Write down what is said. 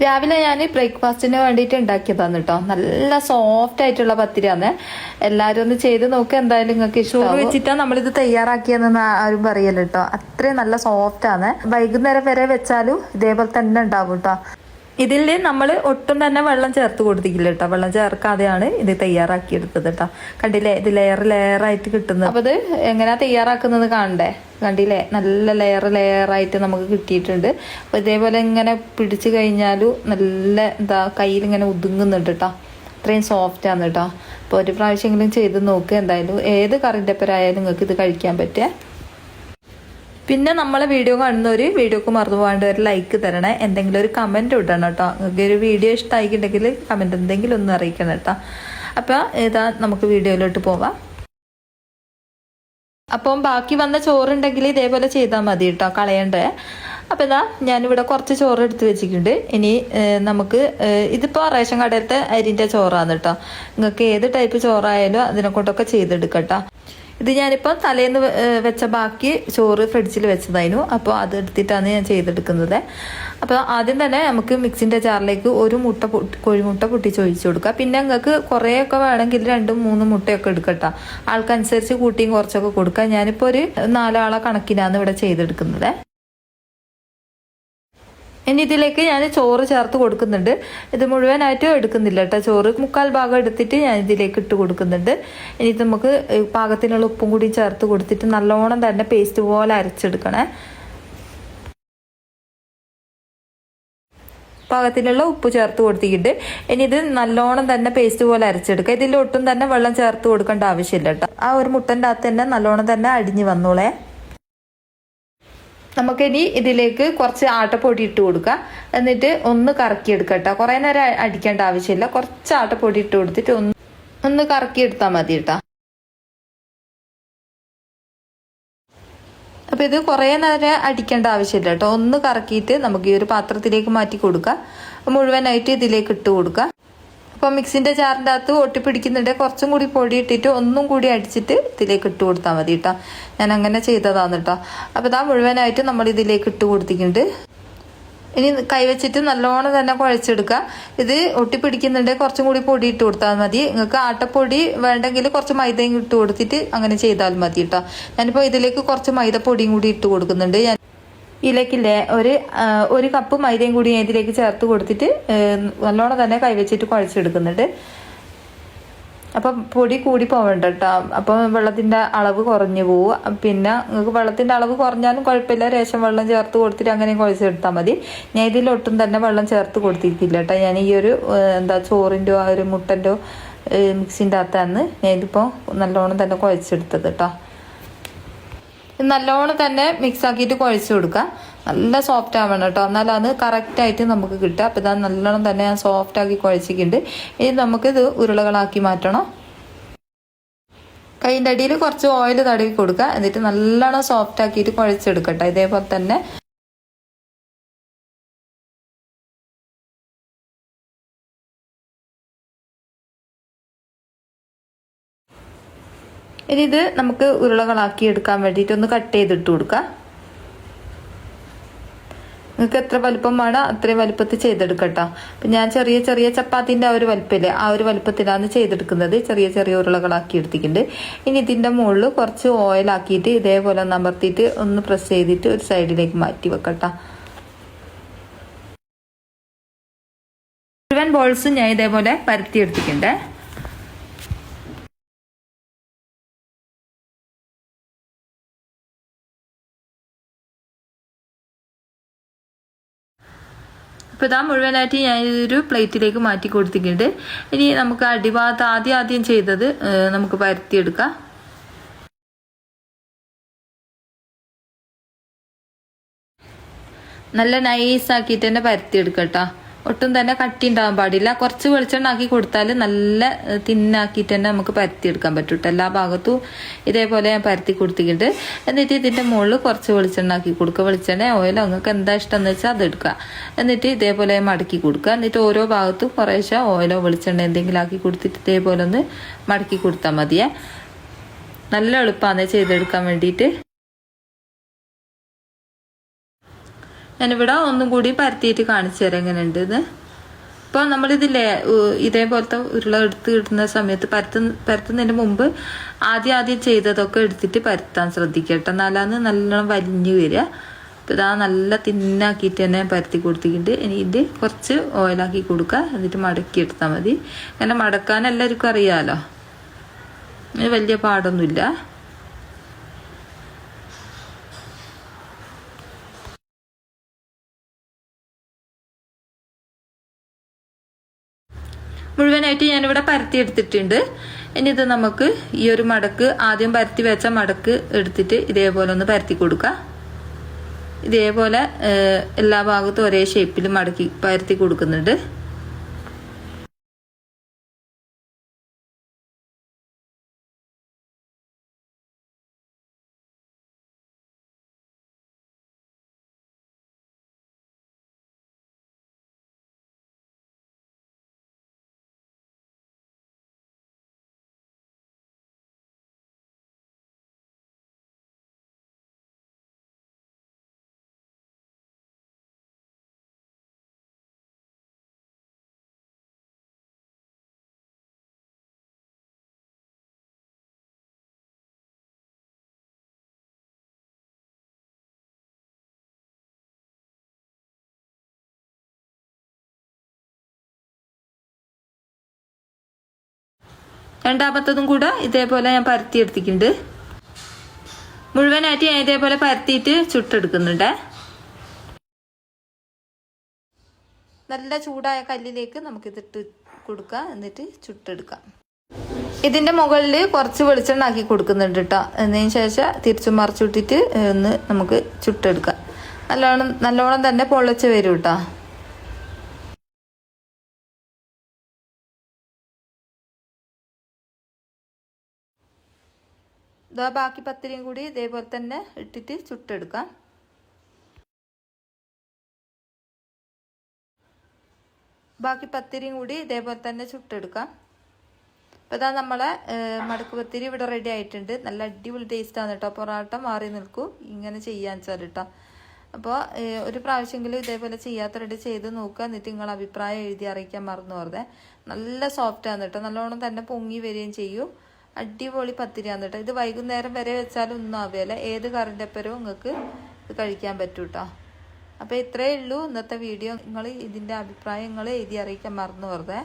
രാവിലെ ഞാൻ ബ്രേക്ക്ഫാസ്റ്റിന് വേണ്ടിയിട്ട് ഉണ്ടാക്കിയതാണ് കേട്ടോ. നല്ല സോഫ്റ്റ് ആയിട്ടുള്ള പത്തിരിയാണ്. എല്ലാവരും ഒന്ന് ചെയ്ത് നോക്കുക, എന്തായാലും നിങ്ങൾക്ക് ഇഷ്ടം വെച്ചിട്ടാണ് നമ്മളിത് തയ്യാറാക്കിയതെന്ന് ആരും പറയല്ലോ കേട്ടോ. അത്രയും നല്ല സോഫ്റ്റ് ആണ്. വൈകുന്നേരം വരെ വെച്ചാലും ഇതേപോലെ തന്നെ ഉണ്ടാവും കേട്ടോ. ഇതിൽ നമ്മൾ ഒട്ടും തന്നെ വെള്ളം ചേർത്ത് കൊടുത്തിട്ടില്ല കേട്ടോ. വെള്ളം ചേർക്കാതെയാണ് ഇത് തയ്യാറാക്കിയെടുത്തത് കേട്ടോ. കണ്ടില്ലേ, ഇത് ലെയറായിട്ട് കിട്ടുന്നത്. അപ്പോൾ ഇത് എങ്ങനെയാ തയ്യാറാക്കുന്നത് കാണണ്ടേ? കണ്ടില്ലേ, നല്ല ലെയറായിട്ട് നമുക്ക് കിട്ടിയിട്ടുണ്ട്. അപ്പോൾ ഇതേപോലെ ഇങ്ങനെ പിടിച്ചു കഴിഞ്ഞാലും നല്ല കയ്യിലിങ്ങനെ ഒതുങ്ങുന്നുണ്ട് കേട്ടോ. അത്രയും സോഫ്റ്റ് ആണ് കേട്ടോ. അപ്പോൾ ഒരു പ്രാവശ്യമെങ്കിലും ചെയ്ത് നോക്കുക. എന്തായാലും ഏത് കറിൻ്റെ പേരായാലും നിങ്ങൾക്ക് ഇത് കഴിക്കാൻ പറ്റുക. പിന്നെ നമ്മളെ വീഡിയോ കാണുന്നവർ വീഡിയോക്ക് മറന്നു പോകാണ്ട് ഒരു ലൈക്ക് തരണേ, എന്തെങ്കിലും ഒരു കമൻറ്റ് ഇടണം കേട്ടോ. നിങ്ങൾക്ക് ഒരു വീഡിയോ ഇഷ്ടമായിട്ടുണ്ടെങ്കിൽ കമൻറ്റ് എന്തെങ്കിലും ഒന്ന് അറിയിക്കണം കേട്ടോ. അപ്പോൾ ഇതാ നമുക്ക് വീഡിയോയിലോട്ട് പോവാം. അപ്പം ബാക്കി വന്ന ചോറുണ്ടെങ്കിൽ ഇതേപോലെ ചെയ്താൽ മതി കേട്ടോ, കളയണ്ടേ. അപ്പോൾ ഇതാ ഞാനിവിടെ കുറച്ച് ചോറ് എടുത്ത് വെച്ചിട്ടുണ്ട്. ഇനി നമുക്ക് ഇതിപ്പോൾ റേഷൻ കടയിലത്തെ അരിൻ്റെ ചോറാണ് കേട്ടോ. നിങ്ങൾക്ക് ഏത് ടൈപ്പ് ചോറായാലും അതിനെ കൊണ്ടൊക്കെ ചെയ്തെടുക്കട്ടോ. ഇത് ഞാനിപ്പോൾ തലേന്ന് വെച്ച ബാക്കി ചോറ് ഫ്രിഡ്ജിൽ വെച്ചതായിരുന്നു. അപ്പോൾ അത് എടുത്തിട്ടാണ് ഞാൻ ചെയ്തെടുക്കുന്നത്. അപ്പോൾ ആദ്യം തന്നെ നമുക്ക് മിക്സിൻ്റെ ജാറിലേക്ക് ഒരു കോഴിമുട്ട പൊട്ടിച്ചൊഴിച്ച് കൊടുക്കുക. പിന്നെ നിങ്ങൾക്ക് കുറേയൊക്കെ വേണമെങ്കിൽ 2-3 മുട്ടയൊക്കെ എടുക്കട്ടോ. ആൾക്കനുസരിച്ച് കൂട്ടിയും കുറച്ചൊക്കെ കൊടുക്കുക. ഞാനിപ്പോൾ ഒരു 4 ആളെ കണക്കിനാണ് ഇവിടെ ചെയ്തെടുക്കുന്നത്. ഇനി ഇതിലേക്ക് ഞാൻ ചോറ് ചേർത്ത് കൊടുക്കുന്നുണ്ട്. ഇത് മുഴുവനായിട്ട് എടുക്കുന്നില്ല കേട്ടോ. ചോറ് 3/4 ഭാഗം എടുത്തിട്ട് ഞാൻ ഇതിലേക്ക് ഇട്ട് കൊടുക്കുന്നുണ്ട്. ഇനി നമുക്ക് പാകത്തിനുള്ള ഉപ്പും കൂടി ചേർത്ത് കൊടുത്തിട്ട് നല്ലോണം തന്നെ പേസ്റ്റ് പോലെ അരച്ചെടുക്കണേ. പാകത്തിനുള്ള ഉപ്പ് ചേർത്ത് കൊടുത്തിട്ട് ഇനി ഇത് നല്ലോണം തന്നെ പേസ്റ്റ് പോലെ അരച്ചെടുക്കുക. ഇതിൽ ഒട്ടും തന്നെ വെള്ളം ചേർത്ത് കൊടുക്കേണ്ട ആവശ്യമില്ല കേട്ടോ. ആ ഒരു മുട്ടൻ്റെ അകത്ത് തന്നെ നല്ലോണം തന്നെ അടിഞ്ഞു വന്നോളേ. നമുക്കിനി ഇതിലേക്ക് കുറച്ച് ആട്ടപ്പൊടി ഇട്ട് കൊടുക്കുക. എന്നിട്ട് ഒന്ന് കറക്കിയെടുക്കുക കേട്ടോ. കുറേ നേരം അടിക്കേണ്ട ആവശ്യമില്ല. കുറച്ച് ആട്ടപ്പൊടി ഇട്ട് കൊടുത്തിട്ട് ഒന്ന് കറക്കിയെടുത്താൽ മതി കേട്ടോ. അപ്പോൾ ഇത് കുറേ നേരം അടിക്കേണ്ട ആവശ്യമില്ല കേട്ടോ. ഒന്ന് കറക്കിയിട്ട് നമുക്ക് ഈ ഒരു പാത്രത്തിലേക്ക് മാറ്റി കൊടുക്കുക. മുഴുവനായിട്ട് ഇതിലേക്ക് ഇട്ട് കൊടുക്കുക. അപ്പോൾ മിക്സിൻ്റെ ജാറിൻ്റെ അകത്ത് ഒട്ടിപ്പിടിക്കുന്നുണ്ട്. കുറച്ചും കൂടി പൊടി ഇട്ടിട്ട് ഒന്നും കൂടി അടിച്ചിട്ട് ഇതിലേക്ക് ഇട്ട് കൊടുത്താൽ മതി കേട്ടോ. ഞാൻ അങ്ങനെ ചെയ്തതാണ് കേട്ടോ. അപ്പോൾ ഇതാ മുഴുവനായിട്ട് നമ്മൾ ഇതിലേക്ക് ഇട്ട് കൊടുത്തിട്ടുണ്ട്. ഇനി കൈവച്ചിട്ട് നല്ലോണം തന്നെ കുഴച്ചെടുക്കുക. ഇത് ഒട്ടിപ്പിടിക്കുന്നുണ്ട്, കുറച്ചും കൂടി പൊടി ഇട്ട് കൊടുത്താൽ മതി. നിങ്ങൾക്ക് ആട്ടപ്പൊടി വേണ്ടെങ്കിൽ കുറച്ച് മൈദയും ഇട്ട് കൊടുത്തിട്ട് അങ്ങനെ ചെയ്താൽ മതി കേട്ടോ. ഞാനിപ്പോൾ ഇതിലേക്ക് കുറച്ച് മൈദപ്പൊടിയും കൂടി ഇട്ട് കൊടുക്കുന്നുണ്ട്. ഞാൻ ഇതിലേക്കില്ലേ ഒരു കപ്പ് മൈദയും കൂടി ഞാൻ ഇതിലേക്ക് ചേർത്ത് കൊടുത്തിട്ട് നല്ലോണം തന്നെ കൈവച്ചിട്ട് കുഴച്ചെടുക്കുന്നുണ്ട്. അപ്പം പൊടി കൂടി പോവേണ്ട കേട്ടോ. അപ്പം വെള്ളത്തിൻ്റെ അളവ് കുറഞ്ഞു പോവും. പിന്നെ നിങ്ങൾക്ക് വെള്ളത്തിൻ്റെ അളവ് കുറഞ്ഞാലും കുഴപ്പമില്ല. റേഷൻ വെള്ളം ചേർത്ത് കൊടുത്തിട്ട് അങ്ങനെ കുഴച്ചെടുത്താൽ മതി. ഞാൻ ഇതിലൊട്ടും തന്നെ വെള്ളം ചേർത്ത് കൊടുത്തിട്ടില്ല കേട്ടോ. ഞാൻ ഈ ഒരു ചോറിൻ്റെയോ ആ ഒരു മുട്ടൻ്റെയോ മിക്സിൻ്റെ അകത്താണ് ഞാൻ ഇതിപ്പോൾ നല്ലോണം തന്നെ കുഴച്ചെടുത്തത് കേട്ടോ. നല്ലോണം തന്നെ മിക്സ് ആക്കിയിട്ട് കുഴച്ച് കൊടുക്കുക. നല്ല സോഫ്റ്റ് ആവണം കേട്ടോ, എന്നാലാണ് കറക്റ്റായിട്ട് നമുക്ക് കിട്ടുക. അപ്പോൾ ഇതാ നല്ലോണം തന്നെ ഞാൻ സോഫ്റ്റ് ആക്കി കുഴച്ചിട്ടുണ്ട്. ഇനി നമുക്കിത് ഉരുളകളാക്കി മാറ്റണം. കൈൻ്റെ അടിയിൽ കുറച്ച് ഓയിൽ തടവി കൊടുക്കുക. എന്നിട്ട് നല്ലോണം സോഫ്റ്റ് ആക്കിയിട്ട് കുഴച്ചെടുക്കട്ടെ. ഇതേപോലെ തന്നെ ഇനി ഇത് നമുക്ക് ഉരുളകളാക്കി എടുക്കാൻ വേണ്ടിയിട്ട് ഒന്ന് കട്ട് ചെയ്തിട്ട് കൊടുക്കുക. നിങ്ങൾക്ക് എത്ര വലുപ്പം വേണം അത്രയും വലുപ്പത്തിൽ ചെയ്തെടുക്കട്ടോ. അപ്പം ഞാൻ ചെറിയ ചെറിയ ചപ്പാത്തിൻ്റെ ആ ഒരു വലുപ്പമില്ലേ, ആ ഒരു വലുപ്പത്തിലാണ് ചെയ്തെടുക്കുന്നത്. ചെറിയ ചെറിയ ഉരുളകളാക്കി എടുത്തിട്ടുണ്ട്. ഇനി ഇതിൻ്റെ മുകളിൽ കുറച്ച് ഓയിലാക്കിയിട്ട് ഇതേപോലെ ഒന്ന് അമർത്തിയിട്ട് ഒന്ന് പ്രസ് ചെയ്തിട്ട് ഒരു സൈഡിലേക്ക് മാറ്റി വെക്കട്ടോ. മുഴുവൻ ബോൾസും ഞാൻ ഇതേപോലെ പരത്തി എടുത്തിട്ടുണ്ട്. അപ്പോൾ ഇതാ മുഴുവനായിട്ട് ഞാൻ ഇതൊരു പ്ലേറ്റിലേക്ക് മാറ്റി കൊടുത്തിട്ടുണ്ട്. ഇനി നമുക്ക് അടിഭാഗത്ത് ആദ്യം ചെയ്തത് നമുക്ക് പരത്തിയെടുക്കാം. നല്ല നൈസാക്കിയിട്ട് തന്നെ പരത്തിയെടുക്കാം കേട്ടോ. ഒട്ടും തന്നെ കട്ടി ഉണ്ടാകാൻ പാടില്ല. കുറച്ച് വെളിച്ചെണ്ണ ആക്കി കൊടുത്താൽ നല്ല തിന്നാക്കിയിട്ട് തന്നെ നമുക്ക് പരത്തിയെടുക്കാൻ പറ്റും കേട്ടോ. എല്ലാ ഭാഗത്തും ഇതേപോലെ ഞാൻ പരത്തി കൊടുത്തിട്ടുണ്ട്. എന്നിട്ട് ഇതിൻ്റെ മുകളിൽ കുറച്ച് വെളിച്ചെണ്ണ ആക്കി കൊടുക്കുക. വെളിച്ചെണ്ണ ഓയിലോ നിങ്ങൾക്ക് എന്താ ഇഷ്ടം എന്ന് വെച്ചാൽ അതെടുക്കുക. എന്നിട്ട് ഇതേപോലെ മടക്കി കൊടുക്കുക. എന്നിട്ട് ഓരോ ഭാഗത്തും കുറേശ്ശെ ഓയിലോ വെളിച്ചെണ്ണ എന്തെങ്കിലും ആക്കി കൊടുത്തിട്ട് ഇതേപോലെ ഒന്ന് മടക്കി കൊടുത്താൽ മതിയേ. നല്ല എളുപ്പമാണ് ചെയ്തെടുക്കാൻ വേണ്ടിയിട്ട്. ഞാനിവിടെ ഒന്നും കൂടി പരത്തിയിട്ട് കാണിച്ചു തരാം എങ്ങനെയുണ്ട് ഇത്. ഇപ്പോൾ നമ്മളിതില്ലേ ഇതേപോലത്തെ ഉരുള എടുത്ത് ഇടുന്ന സമയത്ത് പരത്തുന്നതിന് മുമ്പ് ആദ്യം ചെയ്തതൊക്കെ എടുത്തിട്ട് പരത്താൻ ശ്രദ്ധിക്കുക കേട്ടോ. എന്നാലാണ് നല്ലോണം വലിഞ്ഞു വരിക. അപ്പോൾ ഇതാ നല്ല തിന്നാക്കിയിട്ട് തന്നെ പരത്തി കൊടുത്തിട്ടുണ്ട്. ഇനി ഇത് കുറച്ച് ഓയിലാക്കി കൊടുക്കുക, എന്നിട്ട് മടക്കി എടുത്താൽ മതി. അങ്ങനെ മടക്കാൻ എല്ലാവർക്കും അറിയാമല്ലോ, വലിയ പാടൊന്നുമില്ല. മുഴുവനായിട്ട് ഞാനിവിടെ പരത്തി എടുത്തിട്ടുണ്ട്. ഇനി ഇത് നമുക്ക് ഈ ഒരു മടക്ക് ആദ്യം പരത്തി വെച്ച മടക്ക് എടുത്തിട്ട് ഇതേപോലെ ഒന്ന് പരത്തി കൊടുക്കാം. ഇതേപോലെ എല്ലാ ഭാഗത്തും ഒരേ ഷേപ്പിൽ മടക്കി പരത്തി കൊടുക്കുന്നുണ്ട്. രണ്ടാമത്തതും കൂടെ ഇതേപോലെ ഞാൻ പരത്തി എടുത്തിട്ടുണ്ട്. മുഴുവനായിട്ട് ഞാൻ ഇതേപോലെ പരത്തിയിട്ട് ചുട്ടെടുക്കുന്നുണ്ട്. നല്ല ചൂടായ കല്ലിലേക്ക് നമുക്കിതിട്ട് കൊടുക്കാം, എന്നിട്ട് ചുട്ടെടുക്കാം. ഇതിന്റെ മുകളിൽ കുറച്ച് വെളിച്ചെണ്ണ ആക്കി കൊടുക്കുന്നുണ്ട് കേട്ടോ. എന്നതിന് ശേഷം തിരിച്ചും മറിച്ചിട്ടിട്ട് ഒന്ന് നമുക്ക് ചുട്ടെടുക്കാം. നല്ലോണം തന്നെ പൊള്ളച്ച് വരും കേട്ടോ. ഇതാ ബാക്കി പത്തിരിയും കൂടി ഇതേപോലെ തന്നെ ഇട്ടിട്ട് ചുട്ടെടുക്കാം. ബാക്കി പത്തിരിയും കൂടി ഇതേപോലെ തന്നെ ചുട്ടെടുക്കാം. അപ്പോൾ ഇതാ നമ്മളെ മടക്ക് പത്തിരി ഇവിടെ റെഡി ആയിട്ടുണ്ട്. നല്ല അടിപൊളി ടേസ്റ്റാണ് കേട്ടോ. പൊറോട്ട മാറി നിൽക്കും ഇങ്ങനെ ചെയ്യാൻ വെച്ചാൽ കേട്ടോ. അപ്പോൾ ഒരു പ്രാവശ്യമെങ്കിലും ഇതേപോലെ ചെയ്യാത്തവരുടെ ചെയ്ത് നോക്കുക, എന്നിട്ട് നിങ്ങൾ അഭിപ്രായം എഴുതി അറിയിക്കാൻ മറന്നു പോകരുത്. നല്ല സോഫ്റ്റാണ് കേട്ടോ, നല്ലോണം തന്നെ പൊങ്ങി വരികയും ചെയ്യും. അടിപൊളി പത്തിരിയാണ് കേട്ടോ. ഇത് വൈകുന്നേരം വരെ വെച്ചാലും ഒന്നും ആവുകയില്ല. ഏത് കറിൻ്റെ ഒപ്പരവും നിങ്ങൾക്ക് ഇത് കഴിക്കാൻ പറ്റും കേട്ടോ. അപ്പോൾ ഇത്രയേ ഉള്ളൂ ഇന്നത്തെ വീഡിയോ. നിങ്ങൾ ഇതിൻ്റെ അഭിപ്രായങ്ങൾ എഴുതി അറിയിക്കാൻ മറന്നു പോകരുത്.